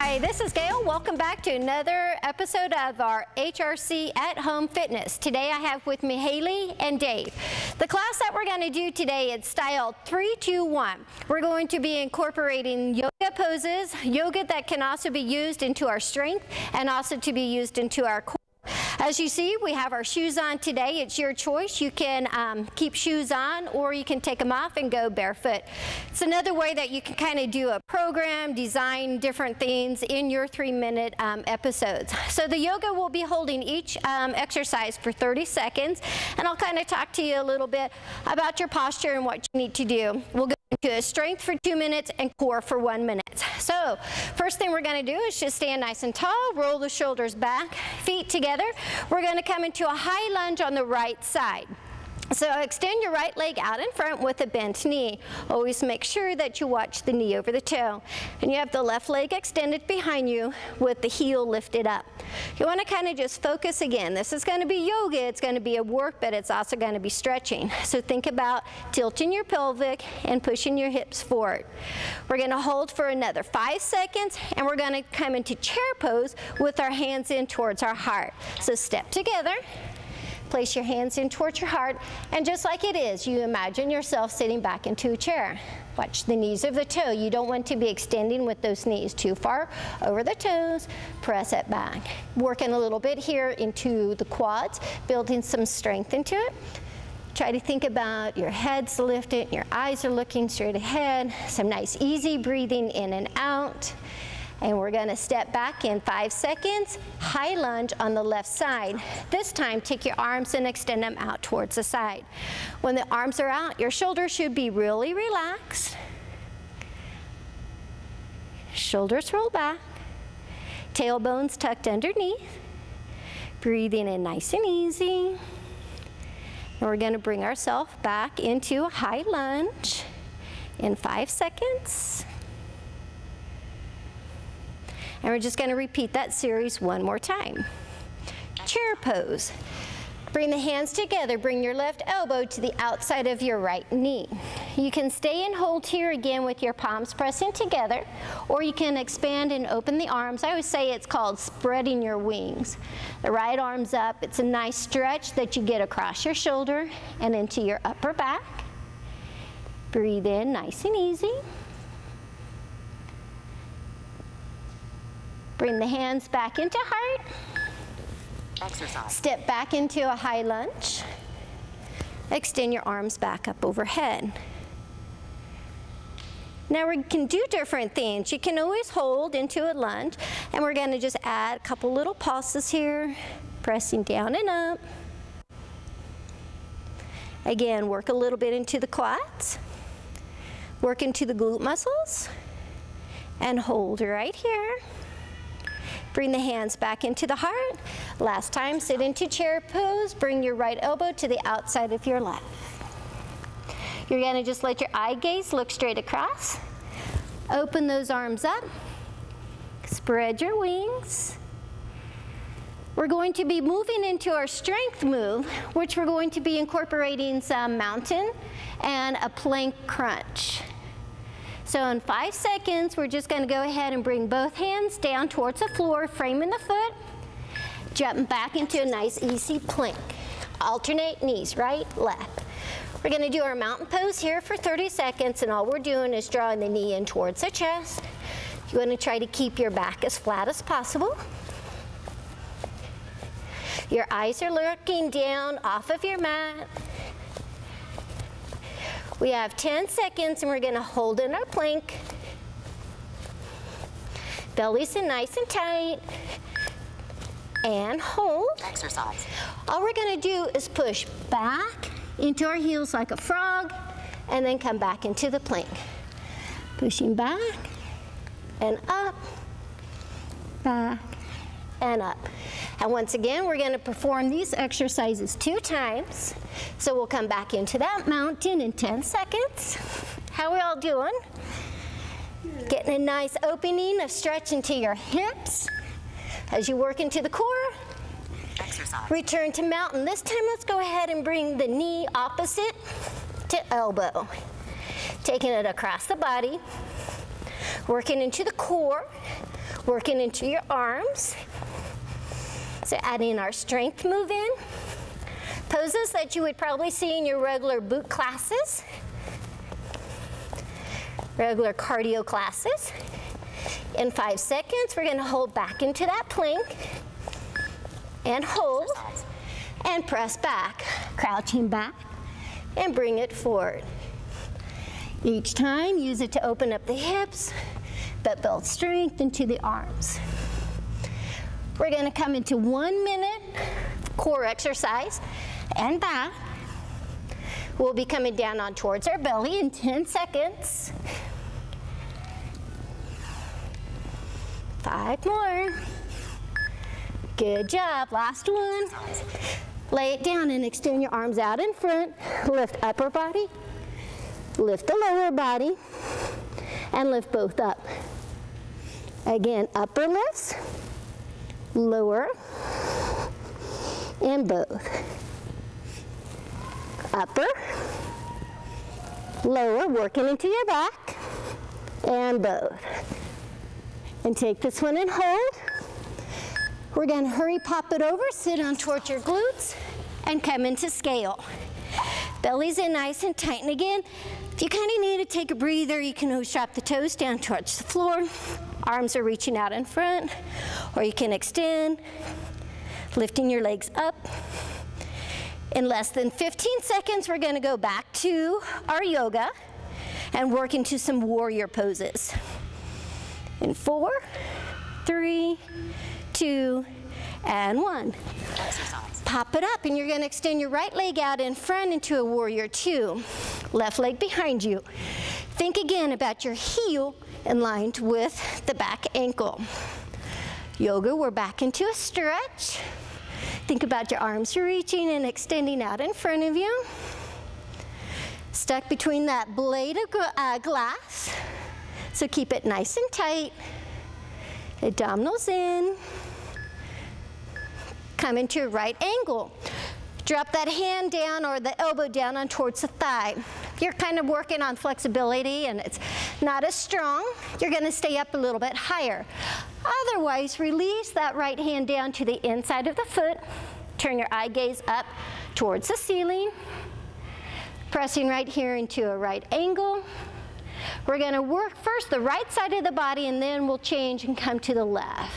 Hi, this is Gail. Welcome back to another episode of our HRC at Home Fitness. Today I have with me Haley and Dave. The class that we're going to do today is style 3-2-1. We're going to be incorporating yoga poses, yoga that can also be used into our strength and also to be used into our core. As you see, we have our shoes on today. It's your choice. You can keep shoes on or you can take them off and go barefoot. It's another way that you can kind of do a program, design different things in your 3-minute episodes. So the yoga will be holding each exercise for 30 seconds, and I'll kind of talk to you a little bit about your posture and what you need to do. We'll go into strength for 2 minutes and core for 1 minute. So first thing we're going to do is just stand nice and tall, roll the shoulders back, feet together. We're going to come into a high lunge on the right side. So extend your right leg out in front with a bent knee. Always make sure that you watch the knee over the toe. And you have the left leg extended behind you with the heel lifted up. You want to kind of just focus again. This is going to be yoga. It's going to be a work, but it's also going to be stretching. So think about tilting your pelvic and pushing your hips forward. We're going to hold for another 5 seconds, and we're going to come into chair pose with our hands in towards our heart. So step together. Place your hands in towards your heart, and just like it is, you imagine yourself sitting back into a chair. Watch the knees of the toe. You don't want to be extending with those knees too far over the toes. Press it back. Working a little bit here into the quads, building some strength into it. Try to think about your head's lifted, your eyes are looking straight ahead. Some nice easy breathing in and out. And we're going to step back in 5 seconds, high lunge on the left side. This time, take your arms and extend them out towards the side. When the arms are out, your shoulders should be really relaxed. Shoulders roll back. Tailbones tucked underneath. Breathing in nice and easy. And we're going to bring ourselves back into a high lunge in 5 seconds. And we're just going to repeat that series one more time. Chair pose. Bring the hands together. Bring your left elbow to the outside of your right knee. You can stay and hold here again with your palms pressing together, or you can expand and open the arms. I always say it's called spreading your wings. The right arm's up. It's a nice stretch that you get across your shoulder and into your upper back. Breathe in nice and easy. Bring the hands back into heart. Exercise. Step back into a high lunge. Extend your arms back up overhead. Now we can do different things. You can always hold into a lunge, and we're going to just add a couple little pulses here, pressing down and up. Again, work a little bit into the quads. Work into the glute muscles. And hold right here. Bring the hands back into the heart. Last time, sit into chair pose. Bring your right elbow to the outside of your left. You're going to just let your eye gaze look straight across. Open those arms up. Spread your wings. We're going to be moving into our strength move, which we're going to be incorporating some mountain and a plank crunch. So in 5 seconds, we're just going to go ahead and bring both hands down towards the floor, framing the foot, jumping back into a nice easy plank. Alternate knees, right, left. We're going to do our mountain pose here for 30 seconds, and all we're doing is drawing the knee in towards the chest. You want to try to keep your back as flat as possible. Your eyes are looking down off of your mat. We have 10 seconds, and we're going to hold in our plank. Belly's in nice and tight. And hold. Exercise. All we're going to do is push back into our heels like a frog, and then come back into the plank. Pushing back and up, back and up. And once again, we're going to perform these exercises 2 times. So we'll come back into that mountain in 10 seconds. How are we all doing? Getting a nice opening of stretch into your hips as you work into the core. Exercise. Return to mountain. This time, let's go ahead and bring the knee opposite to elbow. Taking it across the body, working into the core. working into your arms. So adding our strength move in. Poses that you would probably see in your regular boot classes, regular cardio classes. In 5 seconds, we're going to hold back into that plank and hold and press back, crouching back and bring it forward. Each time, use it to open up the hips, but build strength into the arms. We're going to come into 1 minute core exercise and back. We'll be coming down on towards our belly in 10 seconds. 5 more. Good job. Last one. Lay it down and extend your arms out in front. Lift upper body, lift the lower body, and lift both up. Again, upper lifts, lower, and both. Upper, lower, working into your back, and both. And take this one and hold. We're going to hurry, pop it over, sit on towards your glutes, and come into scale. Belly's in nice and tight. And again, if you kind of need to take a breather, you can always drop the toes down towards the floor. Arms are reaching out in front, or you can extend, lifting your legs up. In less than 15 seconds, we're going to go back to our yoga and work into some warrior poses. In 4, 3, 2, and 1. Exercise. Pop it up, and you're going to extend your right leg out in front into a warrior 2. Left leg behind you. Think again about your heel aligned with the back ankle. Yoga, we're back into a stretch. Think about your arms reaching and extending out in front of you. Stuck between that blade of glass. So keep it nice and tight. Abdominals in. Come into a right angle. Drop that hand down or the elbow down on towards the thigh. If you're kind of working on flexibility and it's not as strong, you're going to stay up a little bit higher. Otherwise, release that right hand down to the inside of the foot. Turn your eye gaze up towards the ceiling. Pressing right here into a right angle. We're going to work first the right side of the body, and then we'll change and come to the left.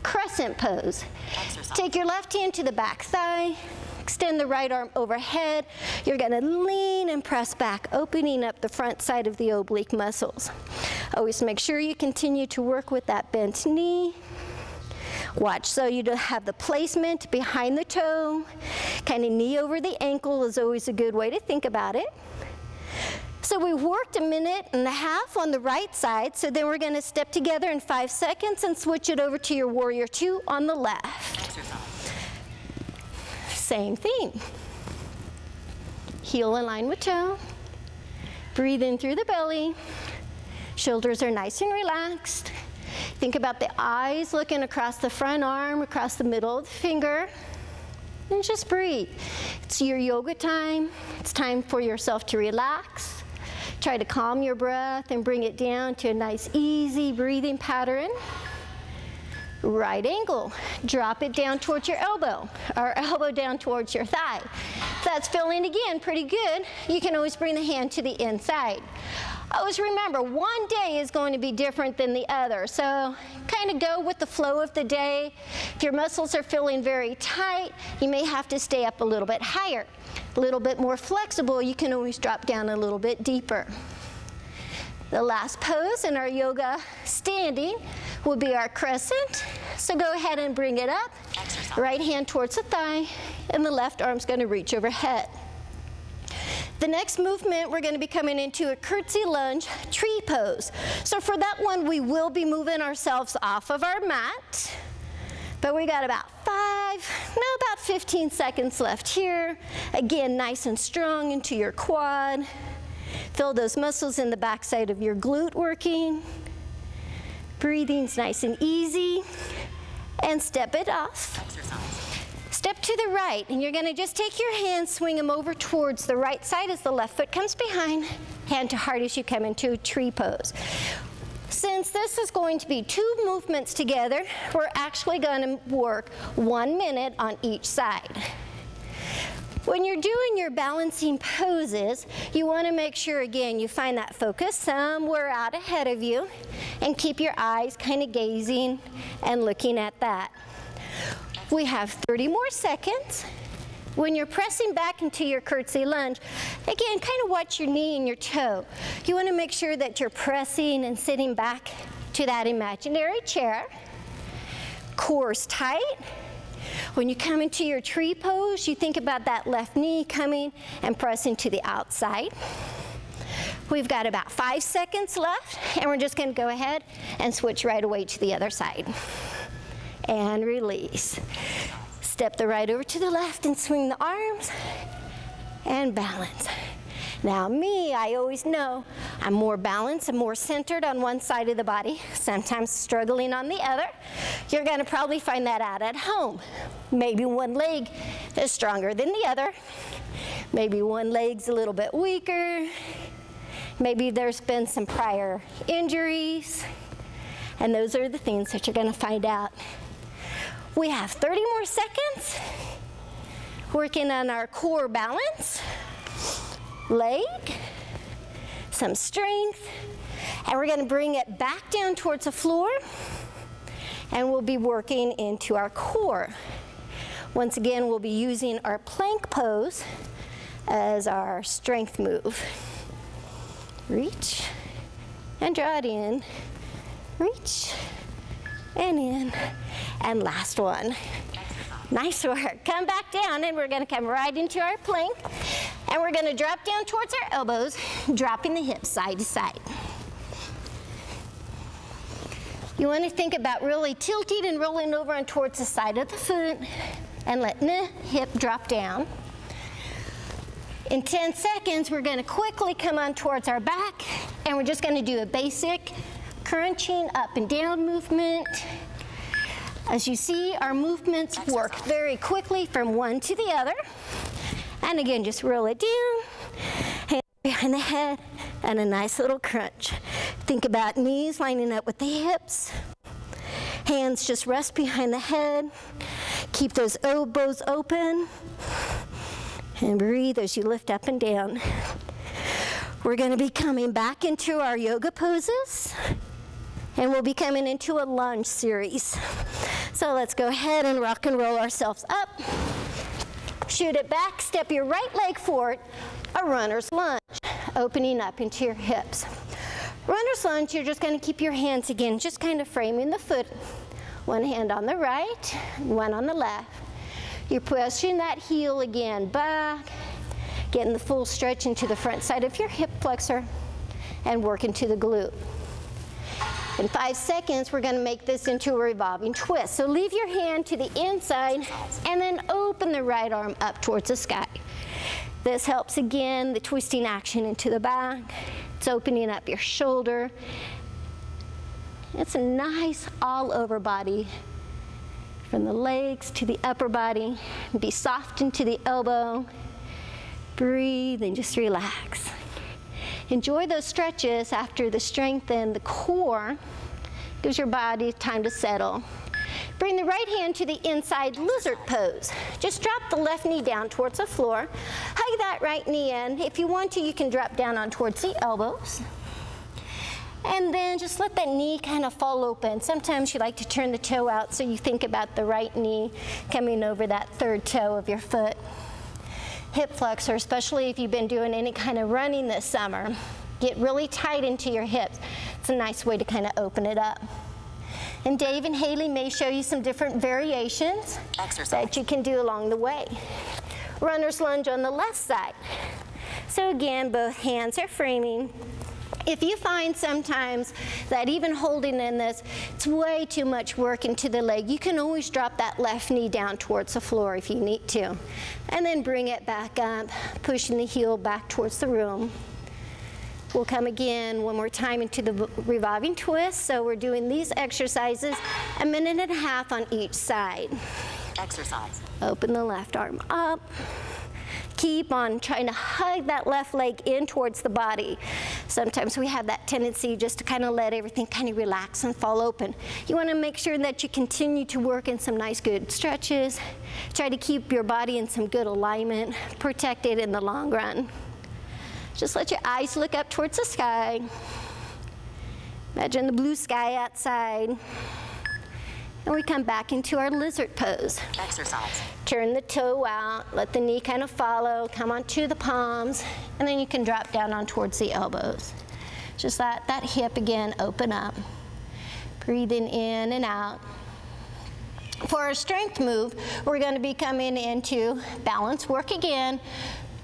Crescent pose. Exercise. Take your left hand to the back thigh. Extend the right arm overhead. You're going to lean and press back, opening up the front side of the oblique muscles. Always make sure you continue to work with that bent knee. Watch so you don't have the placement behind the toe. Kind of knee over the ankle is always a good way to think about it. So we worked 1.5 minutes on the right side, so then we're going to step together in 5 seconds and switch it over to your warrior 2 on the left. Exercise. Same thing. Heel in line with toe. Breathe in through the belly. Shoulders are nice and relaxed. Think about the eyes looking across the front arm, across the middle of the finger. And just breathe. It's your yoga time. It's time for yourself to relax. Try to calm your breath and bring it down to a nice, easy breathing pattern. Right angle. Drop it down towards your elbow, or elbow down towards your thigh. If that's feeling, again, pretty good, you can always bring the hand to the inside. Always remember, one day is going to be different than the other, so kind of go with the flow of the day. If your muscles are feeling very tight, you may have to stay up a little bit higher. A little bit more flexible, you can always drop down a little bit deeper. The last pose in our yoga standing will be our crescent. So go ahead and bring it up. Exercise. Right hand towards the thigh, and the left arm's going to reach overhead. The next movement, we're going to be coming into a curtsy lunge tree pose. So for that one, we will be moving ourselves off of our mat. But we got about 15 seconds left here. Again, nice and strong into your quad. Feel those muscles in the backside of your glute working. Breathing's nice and easy. And step it off. Exercise. Step to the right, and you're going to just take your hands, swing them over towards the right side as the left foot comes behind. Hand to heart as you come into a tree pose. Since this is going to be 2 movements together, we're actually going to work 1 minute on each side. When you're doing your balancing poses, you want to make sure, again, you find that focus somewhere out ahead of you and keep your eyes kind of gazing and looking at that. We have 30 more seconds. When you're pressing back into your curtsy lunge, again, kind of watch your knee and your toe. You want to make sure that you're pressing and sitting back to that imaginary chair. Core's tight. When you come into your tree pose, you think about that left knee coming and pressing to the outside. We've got about 5 seconds left, and we're just going to go ahead and switch right away to the other side. And release. Step the right over to the left and swing the arms and balance. Now me, I always know I'm more balanced and more centered on one side of the body, sometimes struggling on the other. You're going to probably find that out at home. Maybe one leg is stronger than the other. Maybe one leg's a little bit weaker. Maybe there's been some prior injuries. And those are the things that you're going to find out. We have 30 more seconds. Working on our core balance. Leg, some strength, and we're going to bring it back down towards the floor, and we'll be working into our core. Once again, we'll be using our plank pose as our strength move. Reach and draw it in, reach and in, and last one. Nice work. Come back down, and we're going to come right into our plank. And we're going to drop down towards our elbows, dropping the hips side to side. You want to think about really tilting and rolling over and towards the side of the foot and letting the hip drop down. In 10 seconds, we're going to quickly come on towards our back, and we're just going to do a basic crunching up and down movement. As you see, our movements work very quickly from one to the other. And again, just roll it down, hands behind the head, and a nice little crunch. Think about knees lining up with the hips. Hands just rest behind the head. Keep those elbows open. And breathe as you lift up and down. We're going to be coming back into our yoga poses. And we'll be coming into a lunge series. So let's go ahead and rock and roll ourselves up. Shoot it back, step your right leg forward, a runner's lunge, opening up into your hips. Runner's lunge, you're just going to keep your hands again, just kind of framing the foot. One hand on the right, one on the left. You're pushing that heel again back, getting the full stretch into the front side of your hip flexor, and working to the glute. In 5 seconds, we're going to make this into a revolving twist. So leave your hand to the inside and then open the right arm up towards the sky. This helps, again, the twisting action into the back. It's opening up your shoulder. It's a nice all-over body from the legs to the upper body. Be soft into the elbow. Breathe and just relax. Enjoy those stretches after the strengthen the core. Gives your body time to settle. Bring the right hand to the inside lizard pose. Just drop the left knee down towards the floor. Hug that right knee in. If you want to, you can drop down on towards the elbows. And then just let that knee kind of fall open. Sometimes you like to turn the toe out, so you think about the right knee coming over that third toe of your foot. Hip flexor, especially if you've been doing any kind of running this summer. Get really tight into your hips. It's a nice way to kind of open it up. And Dave and Haley may show you some different variations that you can do along the way. Runner's lunge on the left side. So again, both hands are framing. If you find sometimes that even holding in this, it's way too much work into the leg, you can always drop that left knee down towards the floor if you need to. And then bring it back up, pushing the heel back towards the room. We'll come again one more time into the revolving twist. So we're doing these exercises 1.5 minutes on each side. Exercise. Open the left arm up. keep on trying to hug that left leg in towards the body. Sometimes we have that tendency just to kind of let everything kind of relax and fall open. You want to make sure that you continue to work in some nice good stretches. Try to keep your body in some good alignment, protect it in the long run. Just let your eyes look up towards the sky. Imagine the blue sky outside. And we come back into our lizard pose. Exercise. Turn the toe out, let the knee kind of follow, come onto the palms, and then you can drop down on towards the elbows. Just let that hip again open up. Breathing in and out. For our strength move, we're going to be coming into balance work again,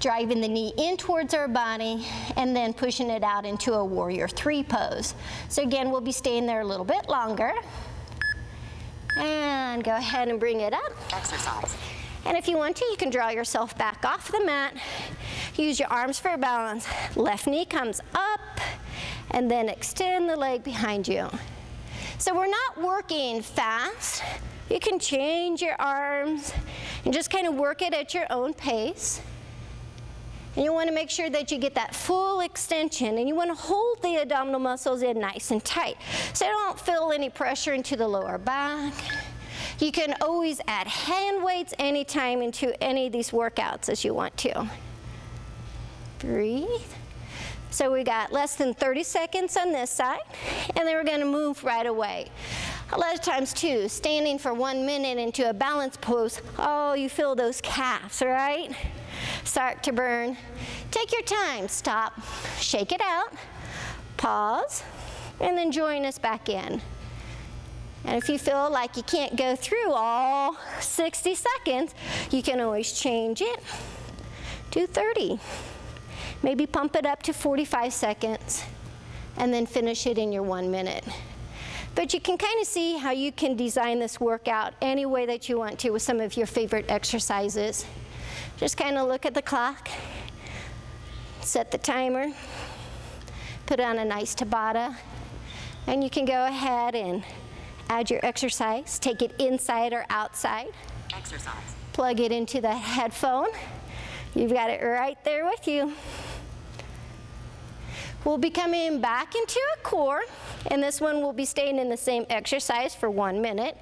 driving the knee in towards our body, and then pushing it out into a warrior 3 pose. So again, we'll be staying there a little bit longer. And go ahead and bring it up. Exercise. And if you want to, you can draw yourself back off the mat. Use your arms for balance. Left knee comes up, and then extend the leg behind you. So we're not working fast. You can change your arms and just kind of work it at your own pace. And you want to make sure that you get that full extension, and you want to hold the abdominal muscles in nice and tight so you don't feel any pressure into the lower back. You can always add hand weights anytime into any of these workouts as you want to. Breathe. So we got less than 30 seconds on this side, and then we're going to move right away. A lot of times too, standing for 1 minute into a balance pose, oh, you feel those calves, right? Start to burn. Take your time, stop, shake it out, pause, and then join us back in. And if you feel like you can't go through all 60 seconds, you can always change it to 30. Maybe pump it up to 45 seconds, and then finish it in your 1 minute. But you can kind of see how you can design this workout any way that you want to with some of your favorite exercises. Just kind of look at the clock, set the timer, put on a nice Tabata, and you can go ahead and add your exercise. Take it inside or outside. Exercise. Plug it into the headphone. You've got it right there with you. We'll be coming back into a core, and this one will be staying in the same exercise for 1 minute.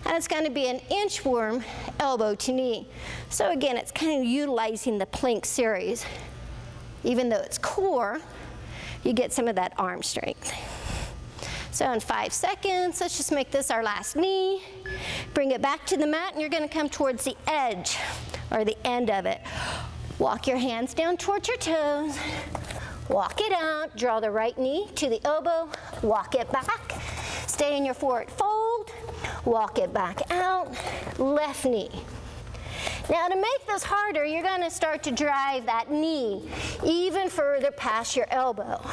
And it's going to be an inchworm, elbow to knee. So again, it's kind of utilizing the plank series. Even though it's core, you get some of that arm strength. So in 5 seconds, let's just make this our last knee. Bring it back to the mat, and you're going to come towards the edge, or the end of it. Walk your hands down towards your toes. Walk it out, draw the right knee to the elbow, walk it back, stay in your forward fold, walk it back out, left knee. Now to make this harder, you're going to start to drive that knee even further past your elbow.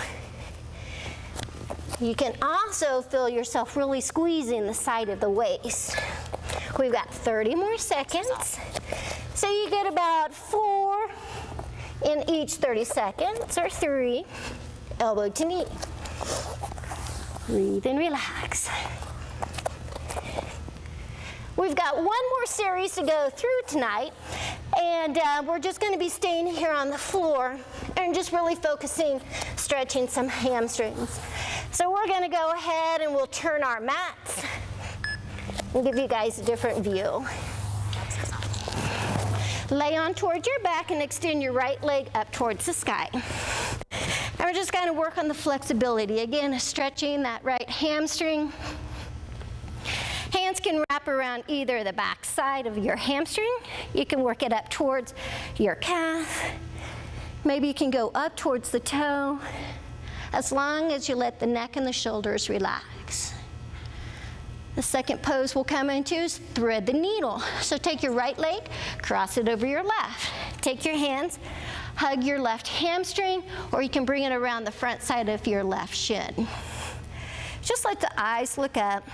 You can also feel yourself really squeezing the side of the waist. We've got 30 more seconds. So you get about 4 in each 30 seconds, or 3, elbow to knee. Breathe and relax. We've got 1 more series to go through tonight, and we're just going to be staying here on the floor and just really focusing, stretching some hamstrings. So we're going to go ahead and we'll turn our mats and give you guys a different view. Lay on towards your back and extend your right leg up towards the sky. And we're just going to work on the flexibility. Again, stretching that right hamstring. Hands can wrap around either the back side of your hamstring. You can work it up towards your calf. Maybe you can go up towards the toe, as long as you let the neck and the shoulders relax. The second pose we'll come into is thread the needle. So take your right leg, cross it over your left. Take your hands, hug your left hamstring, or you can bring it around the front side of your left shin. Just let the eyes look up.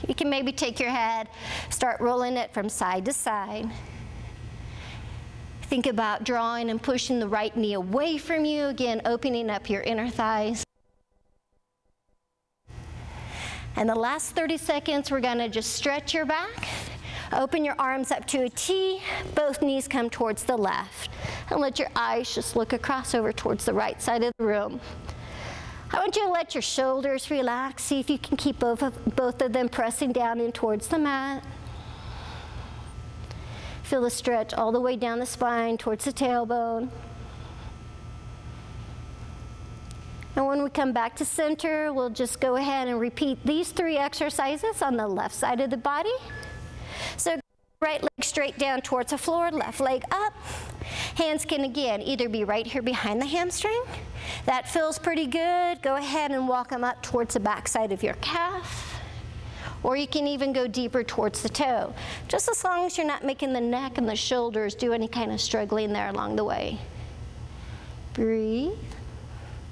You can maybe take your head, start rolling it from side to side. Think about drawing and pushing the right knee away from you, again, opening up your inner thighs. And the last 30 seconds, we're going to just stretch your back, Open your arms up to a T, both knees come towards the left. And let your eyes just look across over towards the right side of the room. I want you to let your shoulders relax. See if you can keep both of them pressing down in towards the mat. Feel the stretch all the way down the spine towards the tailbone. And when we come back to center, we'll just go ahead and repeat these 3 exercises on the left side of the body. So right leg straight down towards the floor, left leg up. Hands can again either be right here behind the hamstring. That feels pretty good. Go ahead and walk them up towards the back side of your calf. Or you can even go deeper towards the toe, just as long as you're not making the neck and the shoulders do any kind of struggling there along the way. Breathe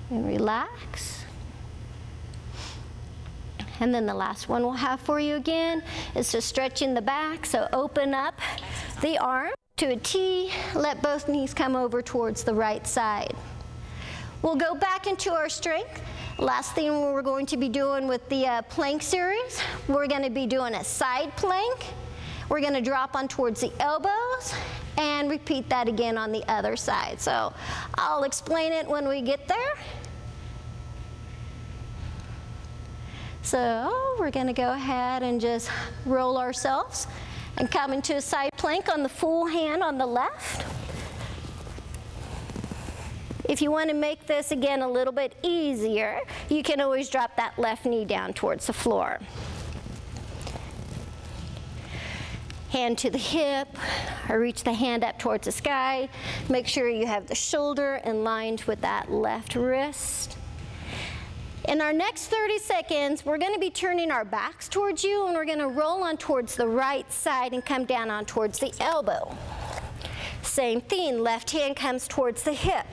and relax. And then the last one we'll have for you again is just stretching the back. So open up the arm to a T, let both knees come over towards the right side. We'll go back into our strength. Last thing we're going to be doing with the plank series, we're going to be doing a side plank. We're going to drop on towards the elbows and repeat that again on the other side. So I'll explain it when we get there. So we're going to go ahead and just roll ourselves and come into a side plank on the full hand on the left. If you want to make this, again, a little bit easier, you can always drop that left knee down towards the floor. Hand to the hip, or reach the hand up towards the sky. Make sure you have the shoulder aligned with that left wrist. In our next 30 seconds, we're going to be turning our backs towards you, and we're going to roll on towards the right side and come down on towards the elbow. Same thing, left hand comes towards the hip.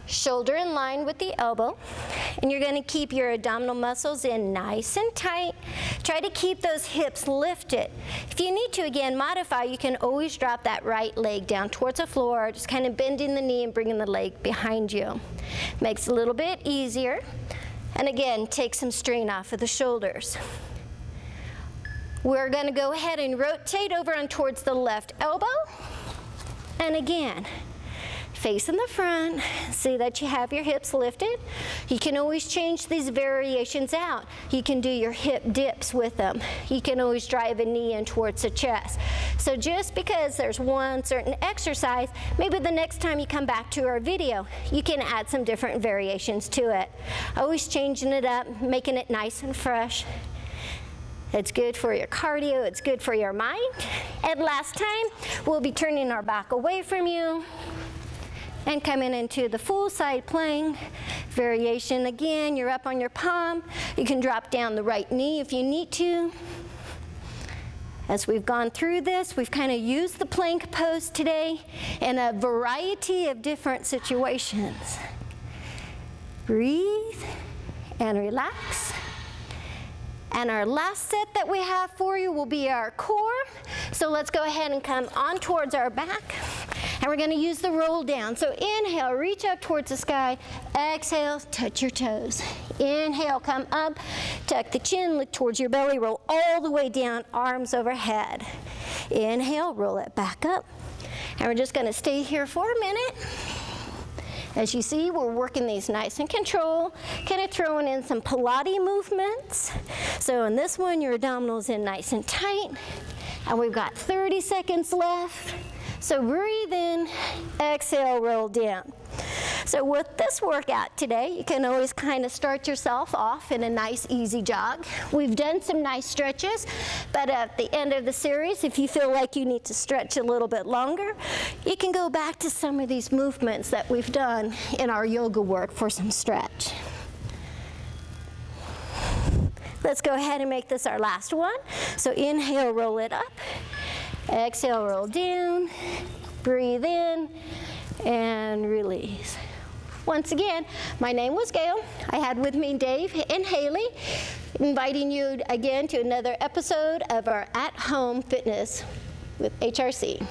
Shoulder in line with the elbow, and you're going to keep your abdominal muscles in nice and tight. Try to keep those hips lifted. If you need to, again, modify, you can always drop that right leg down towards the floor, just kind of bending the knee and bringing the leg behind you. Makes it a little bit easier. And again, take some strain off of the shoulders. We're going to go ahead and rotate over on towards the left elbow. And again, face in the front, see that you have your hips lifted. You can always change these variations out. You can do your hip dips with them. You can always drive a knee in towards the chest. So just because there's one certain exercise, maybe the next time you come back to our video, you can add some different variations to it. Always changing it up, making it nice and fresh. It's good for your cardio, it's good for your mind. And last time, we'll be turning our back away from you and coming into the full side plank. Variation again, you're up on your palm. You can drop down the right knee if you need to. As we've gone through this, we've kind of used the plank pose today in a variety of different situations. Breathe and relax. And our last set that we have for you will be our core. So let's go ahead and come on towards our back. And we're going to use the roll down. So inhale, reach up towards the sky. Exhale, touch your toes. Inhale, come up, tuck the chin, look towards your belly, roll all the way down, arms overhead. Inhale, roll it back up. And we're just going to stay here for a minute. As you see, we're working these nice and control, kind of throwing in some Pilates movements. So in this one, your abdominals in nice and tight. And we've got 30 seconds left. So breathe in, exhale, roll down. So with this workout today, you can always kind of start yourself off in a nice, easy jog. We've done some nice stretches, but at the end of the series, if you feel like you need to stretch a little bit longer, you can go back to some of these movements that we've done in our yoga work for some stretch. Let's go ahead and make this our last one. So inhale, roll it up. Exhale, roll down. Breathe in and release. Once again, my name was Gail. I had with me Dave and Haley, inviting you again to another episode of our at-home fitness with HRC.